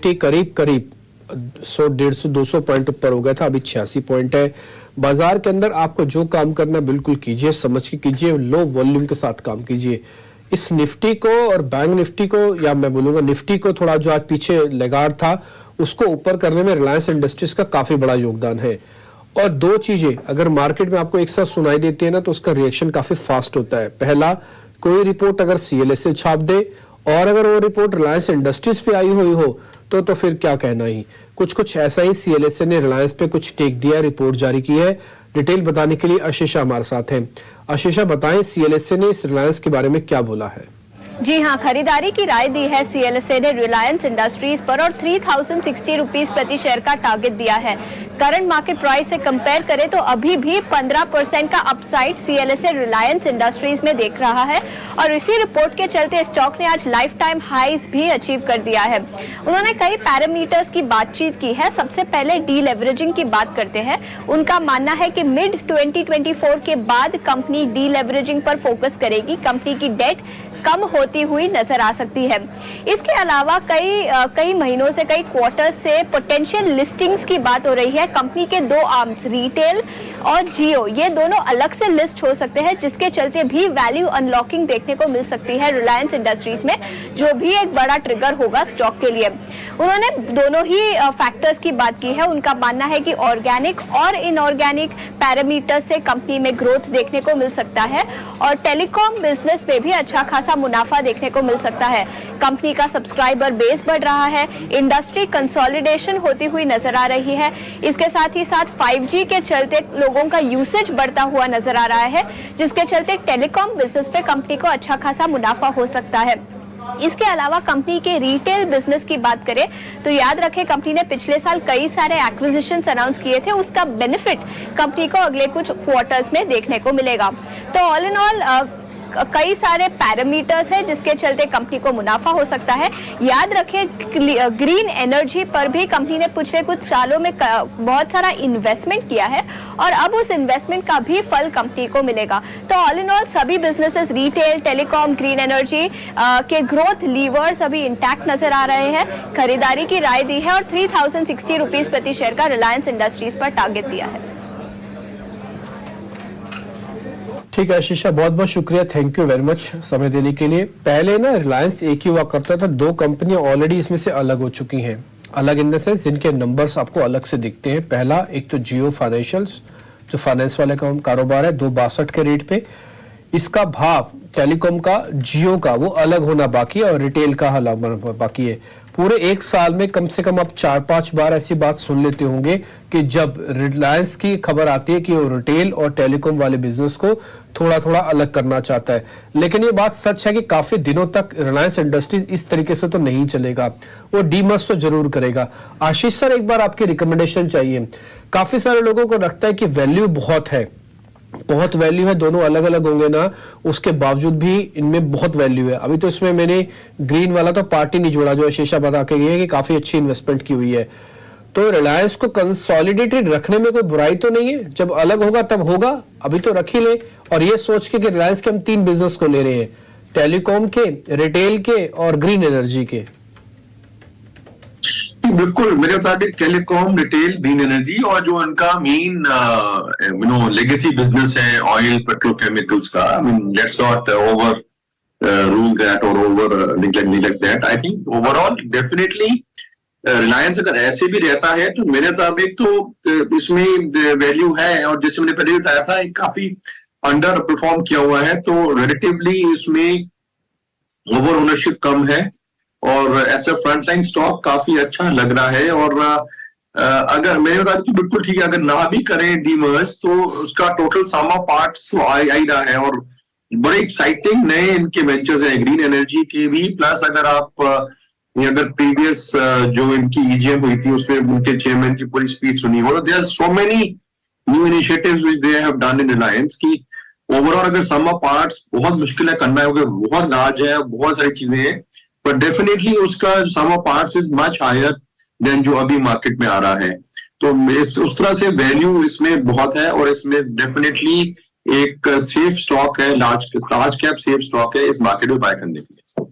Nifty करीब करीब 100, 150, 200 point ऊपर हो गया था, अभी 86 पॉइंट है। बाजार के अंदर आपको जो काम करना बिल्कुल कीजिए, समझ के कीजिए, लो वॉल्यूम के साथ काम कीजिए। इस निफ्टी को और बैंक निफ्टी को, या मैं बोलूंगा निफ्टी को, थोड़ा जो आज पीछे लगार था उसको ऊपर करने में रिलायंस इंडस्ट्रीज का काफी बड़ा योगदान है। और दो चीजें अगर मार्केट में आपको एक साथ सुनाई देती है ना, तो उसका रिएक्शन काफी फास्ट होता है। पहला, कोई रिपोर्ट अगर सीएलएसए छाप दे, और अगर वो रिपोर्ट रिलायंस इंडस्ट्रीज पे आई हुई हो तो फिर क्या कहना ही। कुछ ऐसा ही सीएलएसए ने रिलायंस पे कुछ टेक दिया, रिपोर्ट जारी की है। डिटेल बताने के लिए आशीषा हमारे साथ है। आशीषा, बताएं सीएलएसए ने इस रिलायंस के बारे में क्या बोला है? जी हाँ, खरीदारी की राय दी है सीएलएसए ने रिलायंस इंडस्ट्रीज पर और 3060 रुपीज प्रति शेयर का टारगेट दिया है। करंट मार्केट प्राइस से कंपेयर करें तो अभी भी 15% का अपसाइड सीएलएसए रिलायंस इंडस्ट्रीज में देख रहा है, और इसी रिपोर्ट के चलते स्टॉक ने आज लाइफ टाइम हाईज भी अचीव कर दिया है। उन्होंने कई पैरामीटर्स की बातचीत की है। सबसे पहले डीलेवरेजिंग की बात करते हैं। उनका मानना है कि मिड 2024 के बाद कंपनी डीलेवरेजिंग पर फोकस करेगी। कंपनी की डेट कम होती हुई नजर आ सकती है। इसके अलावा कई महीनों से, कई क्वार्टर से पोटेंशियल लिस्टिंग्स की बात हो रही है। कंपनी के दो आर्म्स, रिटेल और जियो, ये दोनों अलग से लिस्ट हो सकते हैं, जिसके चलते भी वैल्यू अनलॉकिंग देखने को मिल सकती है रिलायंस इंडस्ट्रीज में, जो भी एक बड़ा ट्रिगर होगा स्टॉक के लिए। उन्होंने दोनों ही फैक्टर्स की बात की है। उनका मानना है कि ऑर्गेनिक और इनऑर्गेनिक पैरामीटर्स से कंपनी में ग्रोथ देखने को मिल सकता है, और टेलीकॉम बिजनेस में भी अच्छा खासा मुनाफा देखने को मिल सकता है। कंपनी का सब्सक्राइबर बेस बढ़ रहा है, इंडस्ट्री कंसोलिडेशन होती हुई नजर आ रही है। इसके साथ ही साथ 5G के चलते लोगों का यूसेज बढ़ता हुआ नजर आ रहा है, जिसके चलते टेलीकॉम बिजनेस पे कंपनी को अच्छा खासा मुनाफा हो सकता है। इसके अलावा कंपनी के रिटेल बिजनेस की बात करें तो याद रखें, कंपनी ने पिछले साल कई सारे एक्विजिशंस अनाउंस किए थे। उसका बेनिफिट कंपनी को अगले कुछ क्वार्टर्स में देखने को मिलेगा। तो ऑल इन ऑल कई सारे पैरामीटर्स हैं जिसके चलते कंपनी को मुनाफा हो सकता है। याद रखें, ग्रीन एनर्जी पर भी कंपनी ने पिछले कुछ सालों में बहुत सारा इन्वेस्टमेंट किया है, और अब उस इन्वेस्टमेंट का भी फल कंपनी को मिलेगा। तो ऑल इन ऑल सभी businesses, retail, telecom, green energy के ग्रोथ लीवर्स अभी इंटैक्ट नजर आ रहे हैं। खरीदारी की राय दी है और 3060 रुपीज प्रति शेयर का रिलायंस इंडस्ट्रीज पर टारगेट दिया है। ठीक है आशीषा, बहुत बहुत शुक्रिया, थैंक यू वेरी मच समय देने के लिए। पहले ना रिलायंस एक ही हुआ करता था, दो कंपनियां ऑलरेडी इसमें से अलग हो चुकी हैं। अलग इन द सेंस जिनके नंबर्स आपको अलग से दिखते हैं। पहला, एक तो जियो फाइनेंशियल्स, जो फाइनेंस वाले का कारोबार है, 262 के रेट पे। इसका भाव टेलीकॉम का, जियो का, वो अलग होना बाकी है, और रिटेल का अलग बाकी है। पूरे एक साल में कम से कम आप 4-5 बार ऐसी बात सुन लेते होंगे कि जब रिलायंस की खबर आती है कि वो रिटेल और टेलीकॉम वाले बिजनेस को थोड़ा थोड़ा अलग करना चाहता है। लेकिन ये बात सच है कि काफी दिनों तक रिलायंस इंडस्ट्रीज इस तरीके से तो नहीं चलेगा, वो डीमर्ज तो जरूर करेगा। आशीष सर, एक बार आपकी रिकमेंडेशन चाहिए। काफी सारे लोगों को लगता है कि वैल्यू बहुत है, बहुत वैल्यू है, दोनों अलग अलग होंगे ना, उसके बावजूद भी इनमें बहुत वैल्यू है। अभी तो इसमें मैंने ग्रीन वाला तो पार्टी नहीं जोड़ा, जो शीशा बता के गई है कि काफी अच्छी इन्वेस्टमेंट की हुई है। तो रिलायंस को कंसोलिडेटेड रखने में कोई बुराई तो नहीं है, जब अलग होगा तब होगा, अभी तो रख ही ले। और ये सोच के कि रिलायंस के हम 3 बिजनेस को ले रहे हैं, टेलीकॉम के, रिटेल के और ग्रीन एनर्जी के। बिल्कुल, मेरे मुताबिक टेलीकॉम, रिटेल, ग्रीन एनर्जी, और जो उनका मेन लेगेसी बिजनेस है ऑयल पेट्रोकेमिकल्स का, I mean let's not over rule that और over neglect that. I think overall definitely Reliance अगर ऐसे भी रहता है तो मेरे मुताबिक तो इसमें वैल्यू है, और जैसे मैंने पहले बताया था काफी अंडर परफॉर्म किया हुआ है, तो रिलेटिवली इसमें ओवर ओनरशिप कम है, और ऐसा फ्रंटलाइन स्टॉक काफी अच्छा लग रहा है। और अगर मेरे मुताबिक तो बिल्कुल ठीक है, अगर ना भी करें डीमर्ज तो उसका टोटल सम ऑफ पार्ट्स तो आ ही रहा है, और बड़े एक्साइटिंग नए इनके वेंचर्स हैं ग्रीन एनर्जी के भी। प्लस अगर प्रीवियस जो इनकी ईजीएम हुई थी उसमें उनके चेयरमैन की पूरी स्पीच सुनी हो, there are so many new initiatives which they have done in Reliance की ओवरऑल अगर सम ऑफ पार्ट्स बहुत मुश्किल है करना है, बहुत लार्ज है, बहुत सारी चीजें हैं, पर डेफिनेटली उसका sum of parts is much higher than जो अभी मार्केट में आ रहा है। तो उस तरह से वैल्यू इसमें बहुत है, और इसमें डेफिनेटली एक सेफ स्टॉक है, लार्ज कैप सेफ स्टॉक है इस मार्केट में बाय करने के लिए।